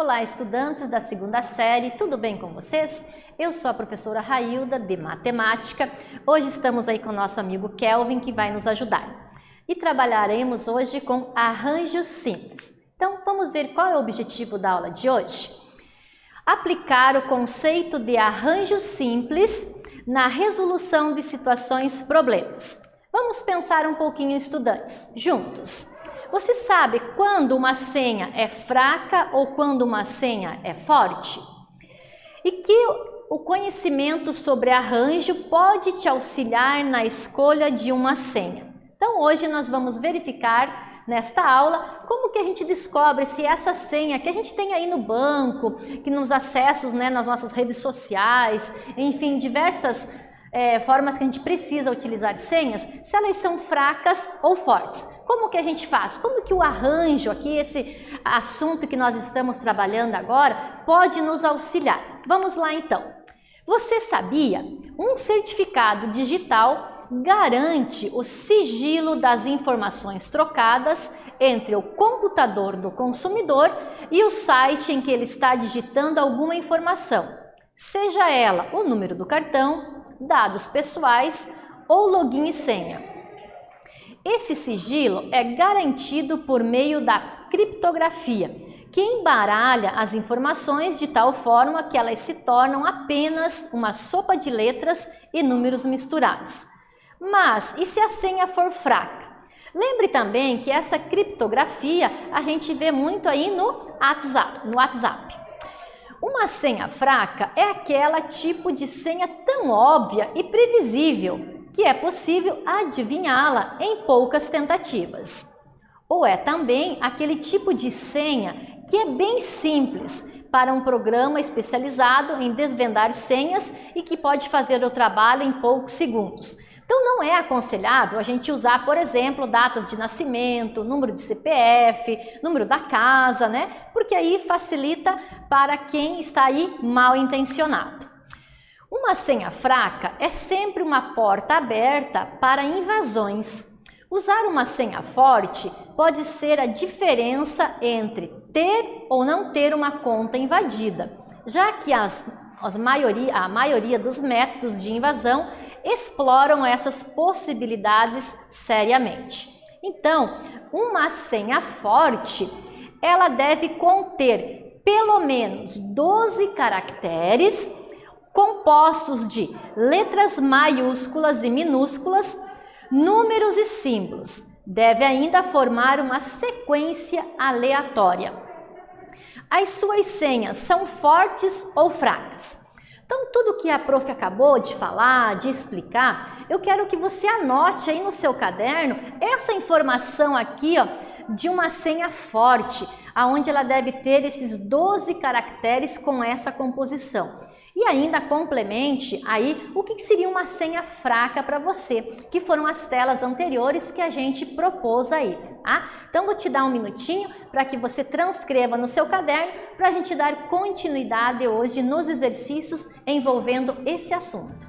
Olá, estudantes da segunda série, tudo bem com vocês? Eu sou a professora Railda, de Matemática. Hoje estamos aí com o nosso amigo Kelvin, que vai nos ajudar. E trabalharemos hoje com arranjos simples. Então, vamos ver qual é o objetivo da aula de hoje? Aplicar o conceito de arranjo simples na resolução de situações problemas. Vamos pensar um pouquinho, estudantes, juntos. Você sabe quando uma senha é fraca ou quando uma senha é forte? E que o conhecimento sobre arranjo pode te auxiliar na escolha de uma senha. Então hoje nós vamos verificar nesta aula como que a gente descobre se essa senha que a gente tem aí no banco, que nos acessos, nas nossas redes sociais, enfim, diversas formas que a gente precisa utilizar senhas, se elas são fracas ou fortes. Como que a gente faz? Como que o arranjo aqui, esse assunto que nós estamos trabalhando agora, pode nos auxiliar? Vamos lá então. Você sabia? Um certificado digital garante o sigilo das informações trocadas entre o computador do consumidor e o site em que ele está digitando alguma informação, seja ela o número do cartão, dados pessoais ou login e senha. Esse sigilo é garantido por meio da criptografia, que embaralha as informações de tal forma que elas se tornam apenas uma sopa de letras e números misturados. Mas e se a senha for fraca? Lembre também que essa criptografia a gente vê muito aí no WhatsApp. Uma senha fraca é aquela tipo de senha tão óbvia e previsível que é possível adivinhá-la em poucas tentativas. Ou é também aquele tipo de senha que é bem simples para um programa especializado em desvendar senhas e que pode fazer o trabalho em poucos segundos. Então não é aconselhável a gente usar, por exemplo, datas de nascimento, número de CPF, número da casa, Porque aí facilita para quem está aí mal intencionado. Uma senha fraca é sempre uma porta aberta para invasões. Usar uma senha forte pode ser a diferença entre ter ou não ter uma conta invadida, já que a maioria dos métodos de invasão exploram essas possibilidades seriamente. Então, uma senha forte, ela deve conter pelo menos 12 caracteres compostos de letras maiúsculas e minúsculas, números e símbolos. Deve ainda formar uma sequência aleatória. As suas senhas são fortes ou fracas? Então, tudo que a prof acabou de falar, de explicar, eu quero que você anote aí no seu caderno essa informação aqui, de uma senha forte, aonde ela deve ter esses 12 caracteres com essa composição. E ainda complemente aí o que seria uma senha fraca para você, que foram as telas anteriores que a gente propôs aí, tá? Então vou te dar um minutinho para que você transcreva no seu caderno para a gente dar continuidade hoje nos exercícios envolvendo esse assunto.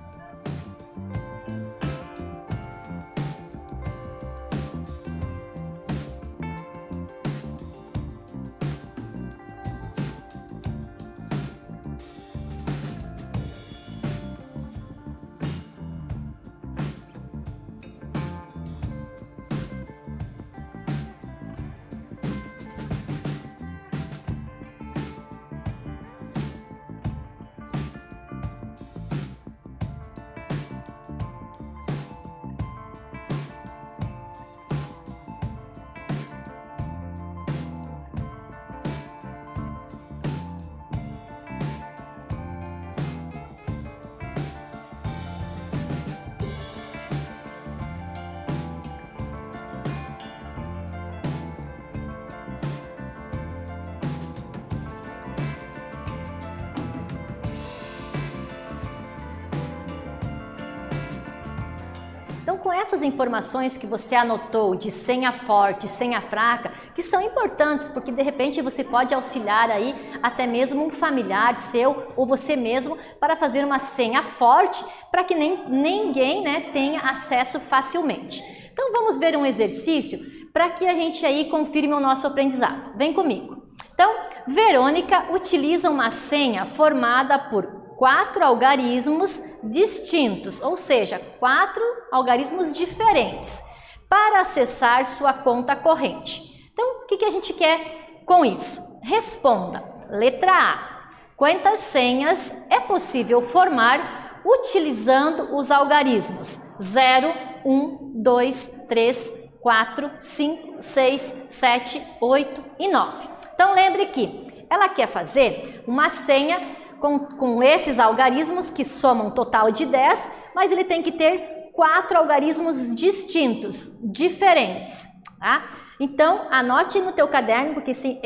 Então, com essas informações que você anotou de senha forte, senha fraca, que são importantes porque de repente você pode auxiliar aí até mesmo um familiar seu ou você mesmo para fazer uma senha forte para que ninguém tenha acesso facilmente. Então, vamos ver um exercício para que a gente aí confirme o nosso aprendizado. Vem comigo. Então, Verônica utiliza uma senha formada por 4 algarismos distintos, ou seja, 4 algarismos diferentes, para acessar sua conta corrente. Então, o que a gente quer com isso? Responda. Letra A. Quantas senhas é possível formar utilizando os algarismos 0, 1, 2, 3, 4, 5, 6, 7, 8 e 9. Então, lembre que ela quer fazer uma senha com esses algarismos que somam um total de 10, mas ele tem que ter 4 algarismos distintos, diferentes, tá? Então, anote no teu caderno, porque esse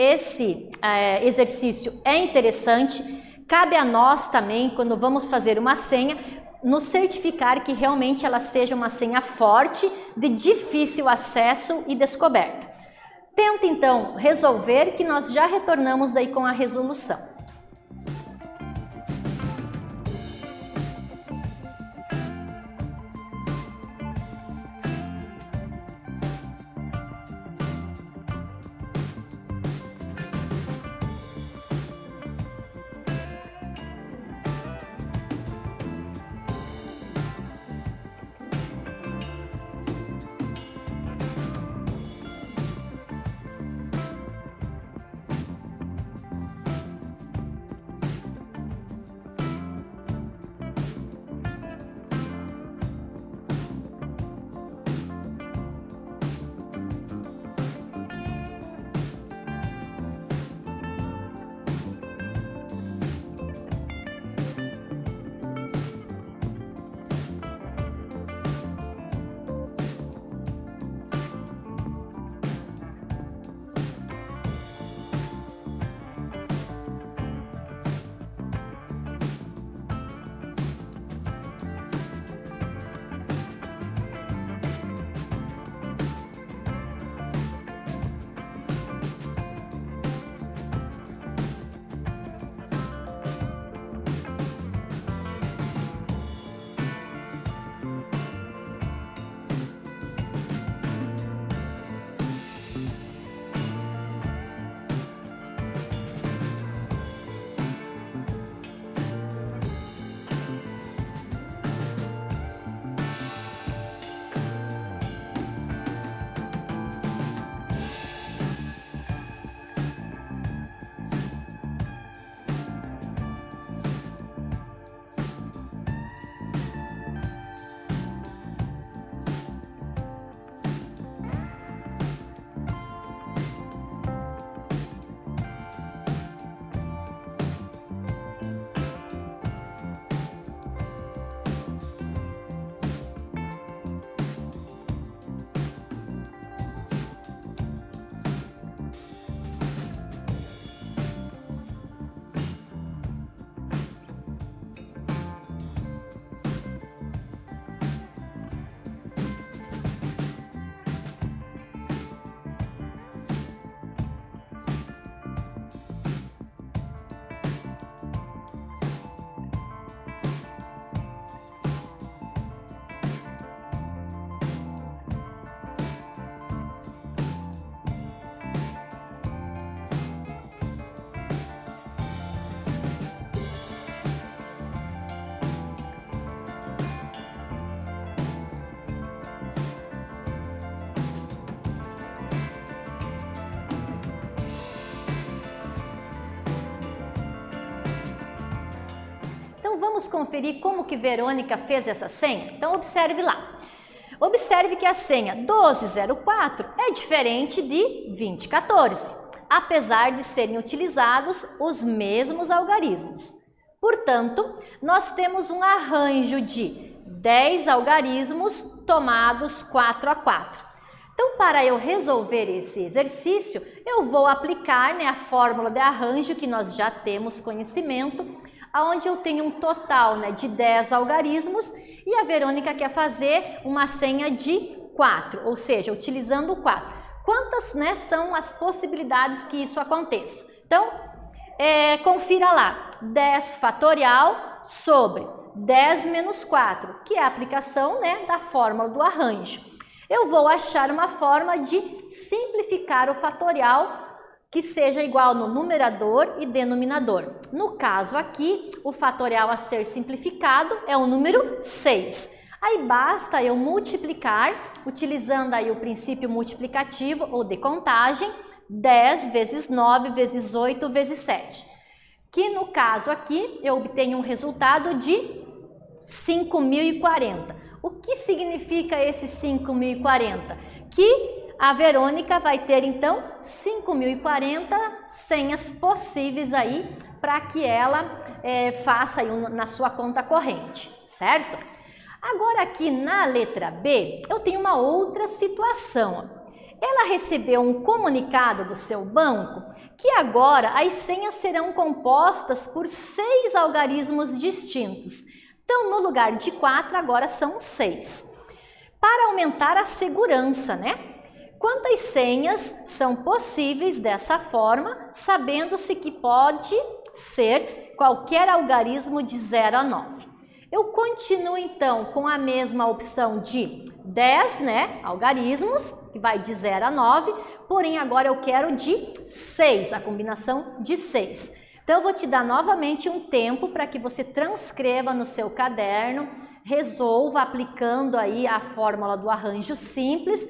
exercício é interessante. Cabe a nós também, quando vamos fazer uma senha, nos certificar que realmente ela seja uma senha forte, de difícil acesso e descoberta. Tenta então resolver, que nós já retornamos daí com a resolução. Então vamos conferir como que Verônica fez essa senha? Então observe lá. Observe que a senha 1204 é diferente de 2014, apesar de serem utilizados os mesmos algarismos. Portanto, nós temos um arranjo de 10 algarismos tomados 4 a 4. Então, para eu resolver esse exercício, eu vou aplicar a fórmula de arranjo que nós já temos conhecimento, onde eu tenho um total de 10 algarismos e a Verônica quer fazer uma senha de 4, ou seja, utilizando o 4. Quantas são as possibilidades que isso aconteça? Então, confira lá, 10 fatorial sobre 10 menos 4, que é a aplicação da fórmula do arranjo. Eu vou achar uma forma de simplificar o fatorial que seja igual no numerador e denominador. No caso aqui, o fatorial a ser simplificado é o número 6. Aí basta eu multiplicar, utilizando aí o princípio multiplicativo ou de contagem, 10 vezes 9 vezes 8 vezes 7. Que no caso aqui, eu obtenho um resultado de 5.040. O que significa esse 5.040? Que a Verônica vai ter então 5.040 senhas possíveis aí para que ela faça aí na sua conta corrente, certo? Agora aqui na letra B, eu tenho uma outra situação. Ela recebeu um comunicado do seu banco que agora as senhas serão compostas por 6 algarismos distintos. Então, no lugar de 4, agora são 6. Para aumentar a segurança, né? Quantas senhas são possíveis dessa forma, sabendo-se que pode ser qualquer algarismo de 0 a 9? Eu continuo então com a mesma opção de 10, né, algarismos, que vai de 0 a 9, porém agora eu quero de 6, a combinação de 6. Então eu vou te dar novamente um tempo para que você transcreva no seu caderno, resolva aplicando aí a fórmula do arranjo simples,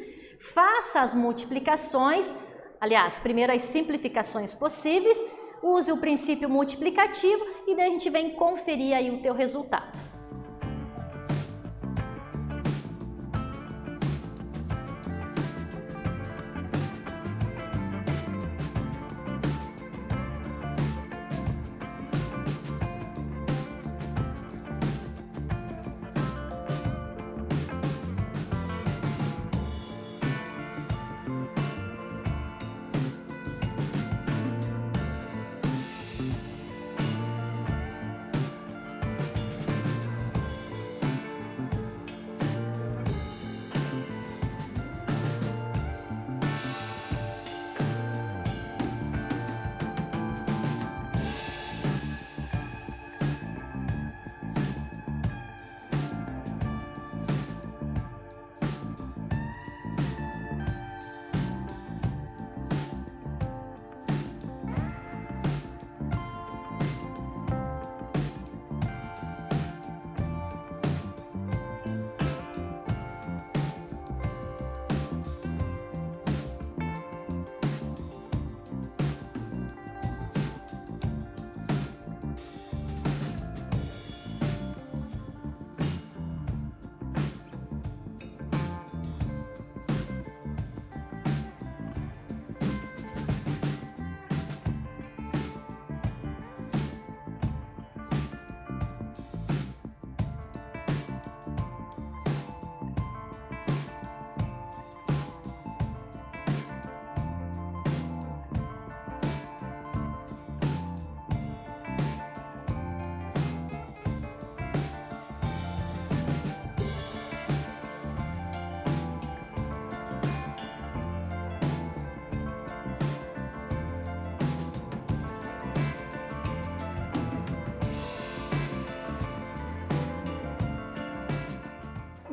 faça as multiplicações, aliás, primeiro as simplificações possíveis, use o princípio multiplicativo e daí a gente vem conferir aí o teu resultado.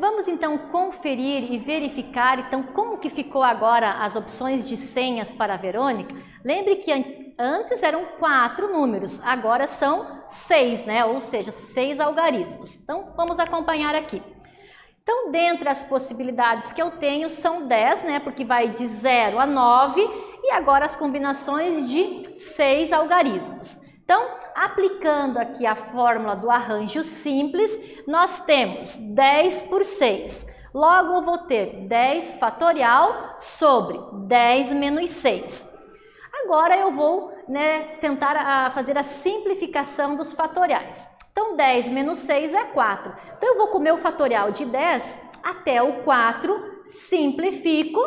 Vamos então conferir e verificar então como que ficou agora as opções de senhas para a Verônica. Lembre que antes eram 4 números, agora são 6, né? Ou seja, 6 algarismos. Então vamos acompanhar aqui. Então, dentre as possibilidades que eu tenho são 10, né? Porque vai de 0 a 9 e agora as combinações de 6 algarismos. Então, aplicando aqui a fórmula do arranjo simples, nós temos 10 por 6. Logo, eu vou ter 10 fatorial sobre 10 menos 6. Agora, eu vou tentar fazer a simplificação dos fatoriais. Então, 10 menos 6 é 4. Então, eu vou com o meu fatorial de 10 até o 4, simplifico,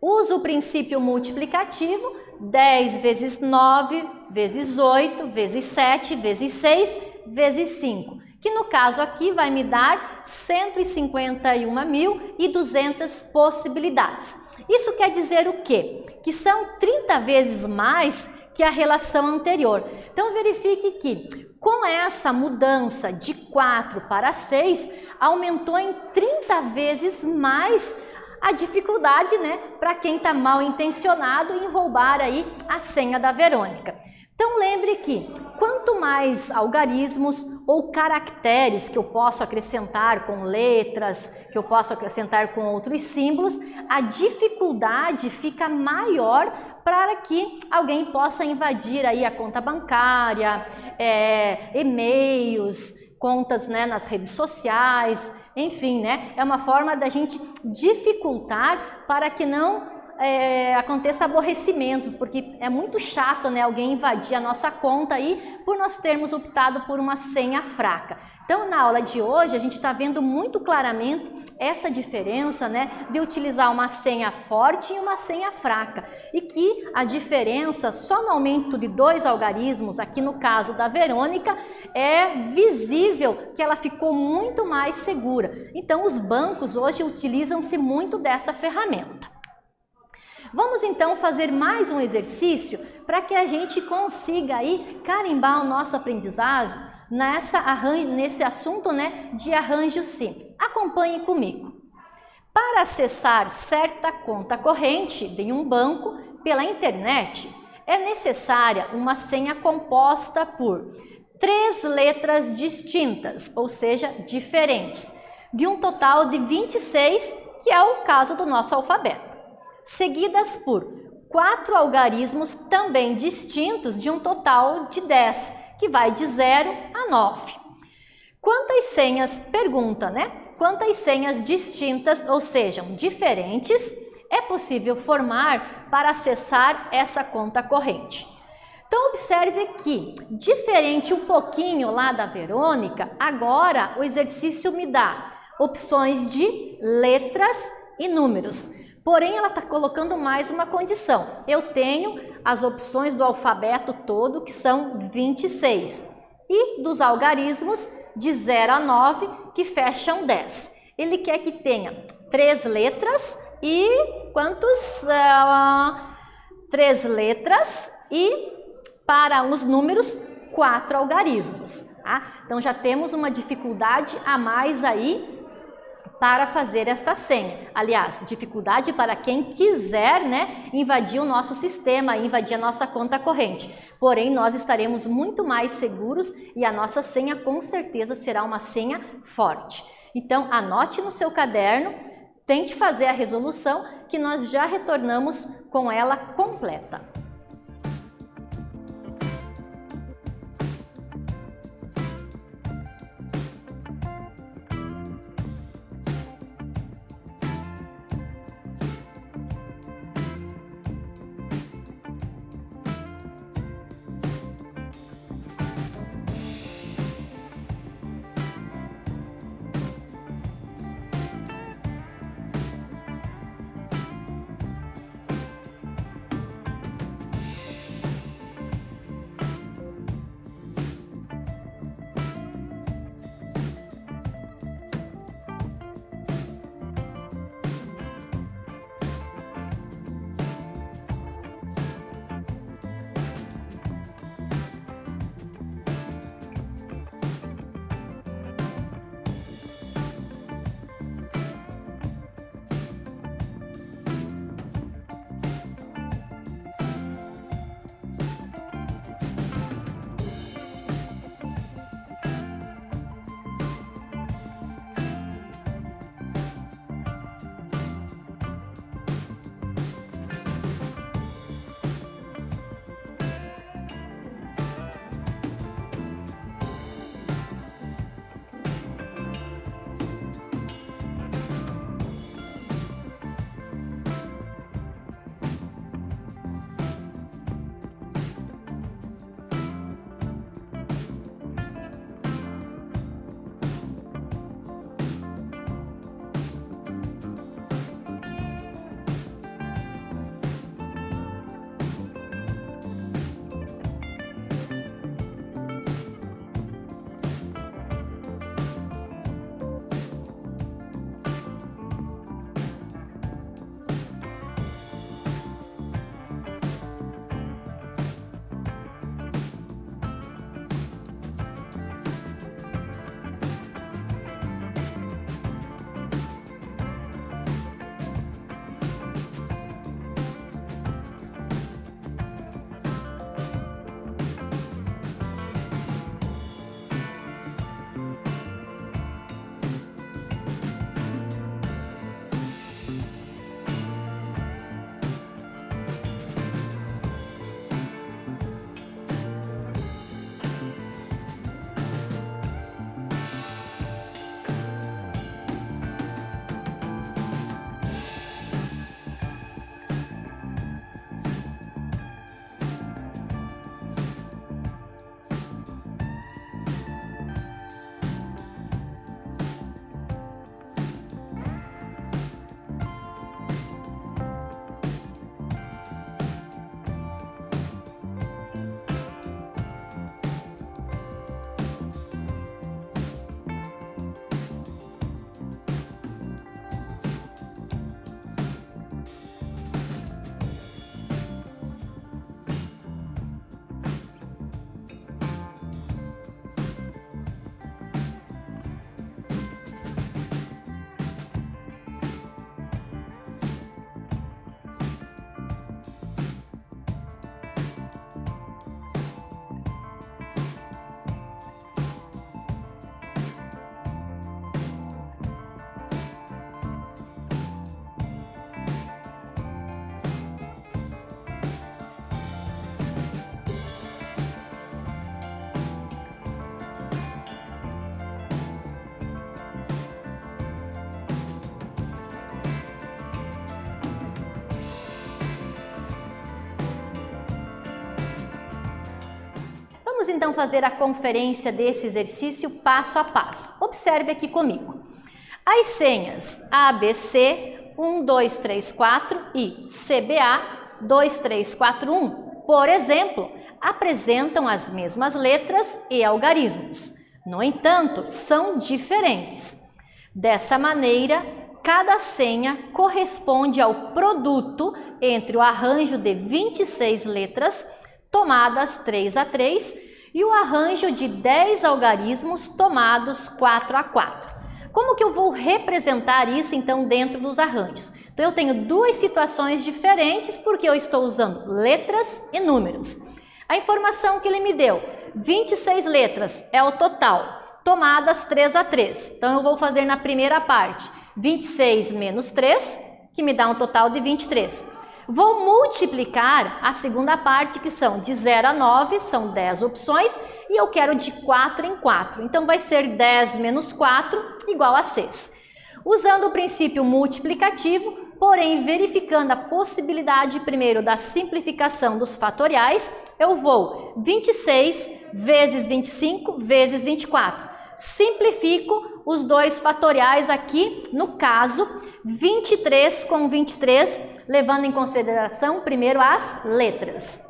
uso o princípio multiplicativo, 10 vezes 9, vezes 8, vezes 7, vezes 6, vezes 5, que no caso aqui vai me dar 151.200 possibilidades. Isso quer dizer o quê? Que são 30 vezes mais que a relação anterior. Então verifique que com essa mudança de 4 para 6, aumentou em 30 vezes mais a dificuldade, né, para quem está mal intencionado em roubar aí a senha da Verônica. Então lembre que quanto mais algarismos ou caracteres que eu posso acrescentar com letras, que eu posso acrescentar com outros símbolos, a dificuldade fica maior para que alguém possa invadir aí a conta bancária, e-mails, contas, né, nas redes sociais, enfim, né, é uma forma da gente dificultar para que não aconteça aborrecimentos, porque é muito chato, né, alguém invadir a nossa conta aí por nós termos optado por uma senha fraca. Então, na aula de hoje, a gente está vendo muito claramente essa diferença, né, de utilizar uma senha forte e uma senha fraca. E que a diferença, só no aumento de 2 algarismos, aqui no caso da Verônica, é visível que ela ficou muito mais segura. Então, os bancos hoje utilizam-se muito dessa ferramenta. Vamos então fazer mais um exercício para que a gente consiga aí carimbar o nosso aprendizagem nesse assunto, né, de arranjo simples. Acompanhe comigo. Para acessar certa conta corrente de um banco pela internet, é necessária uma senha composta por 3 letras distintas, ou seja, diferentes, de um total de 26, que é o caso do nosso alfabeto, seguidas por 4 algarismos também distintos de um total de 10, que vai de 0 a 9. Quantas senhas, pergunta, né? Quantas senhas distintas, ou sejam, diferentes, é possível formar para acessar essa conta corrente? Então, observe que, diferente um pouquinho lá da Verônica, agora o exercício me dá opções de letras e números. Porém, ela está colocando mais uma condição. Eu tenho as opções do alfabeto todo, que são 26, e dos algarismos de 0 a 9, que fecham 10. Ele quer que tenha 3 letras e quantos? 3 letras e, para os números, 4 algarismos. Tá? Então, já temos uma dificuldade a mais aí para fazer esta senha. Aliás, dificuldade para quem quiser, né, invadir o nosso sistema, invadir a nossa conta corrente. Porém, nós estaremos muito mais seguros e a nossa senha com certeza será uma senha forte. Então, anote no seu caderno, tente fazer a resolução que nós já retornamos com ela completa. Vamos então fazer a conferência desse exercício passo a passo. Observe aqui comigo. As senhas ABC 1, 2, 3, 4 e CBA 2, 3, 4, 1, por exemplo, apresentam as mesmas letras e algarismos. No entanto, são diferentes. Dessa maneira, cada senha corresponde ao produto entre o arranjo de 26 letras, tomadas 3 a 3, e o arranjo de 10 algarismos tomados 4 a 4. Como que eu vou representar isso, então, dentro dos arranjos? Então, eu tenho duas situações diferentes porque eu estou usando letras e números. A informação que ele me deu, 26 letras é o total, tomadas 3 a 3. Então, eu vou fazer na primeira parte, 26 menos 3, que me dá um total de 23. Vou multiplicar a segunda parte, que são de 0 a 9, são 10 opções, e eu quero de 4 em 4. Então, vai ser 10 menos 4 igual a 6. Usando o princípio multiplicativo, porém verificando a possibilidade primeiro da simplificação dos fatoriais, eu vou 26 vezes 25 vezes 24. Simplifico os dois fatoriais aqui, no caso, 23 com 23, levando em consideração primeiro as letras.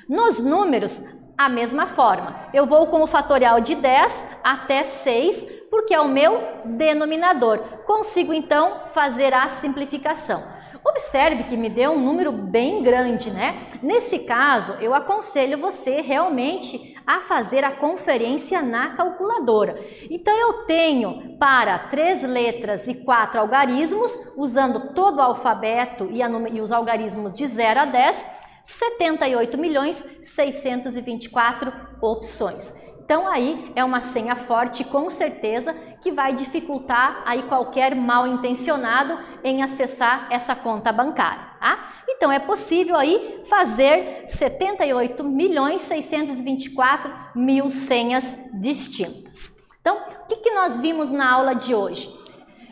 Nos números, a mesma forma. Eu vou com o fatorial de 10 até 6, porque é o meu denominador. Consigo, então, fazer a simplificação. Observe que me deu um número bem grande, né? Nesse caso, eu aconselho você realmente a fazer a conferência na calculadora. Então, eu tenho para 3 letras e 4 algarismos, usando todo o alfabeto e os algarismos de 0 a 10, 78.624 opções. Então aí é uma senha forte, com certeza, que vai dificultar aí qualquer mal intencionado em acessar essa conta bancária, tá? Então é possível aí fazer 78.624.000 senhas distintas. Então, o que nós vimos na aula de hoje?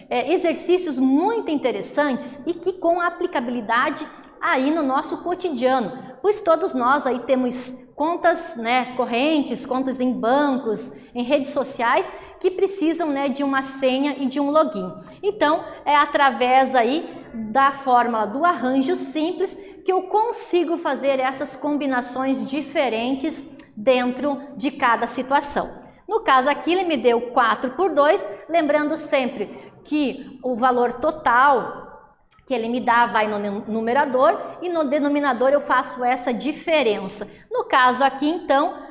Exercícios muito interessantes e que com aplicabilidade aí no nosso cotidiano, pois todos nós aí temos contas, né, correntes, contas em bancos, em redes sociais, que precisam, né, de uma senha e de um login. Então, é através aí da fórmula do arranjo simples que eu consigo fazer essas combinações diferentes dentro de cada situação. No caso aqui, ele me deu 4 por 2, lembrando sempre que o valor total que ele me dá vai no numerador e no denominador eu faço essa diferença. No caso aqui, então,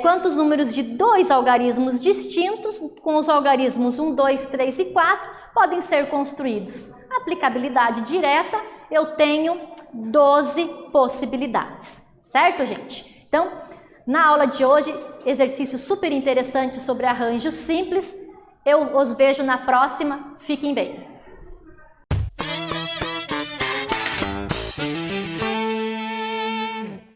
quantos números de 2 algarismos distintos, com os algarismos 1, 2, 3 e 4, podem ser construídos? Aplicabilidade direta, eu tenho 12 possibilidades, certo, gente? Então, na aula de hoje, exercício super interessante sobre arranjo simples. Eu os vejo na próxima. Fiquem bem!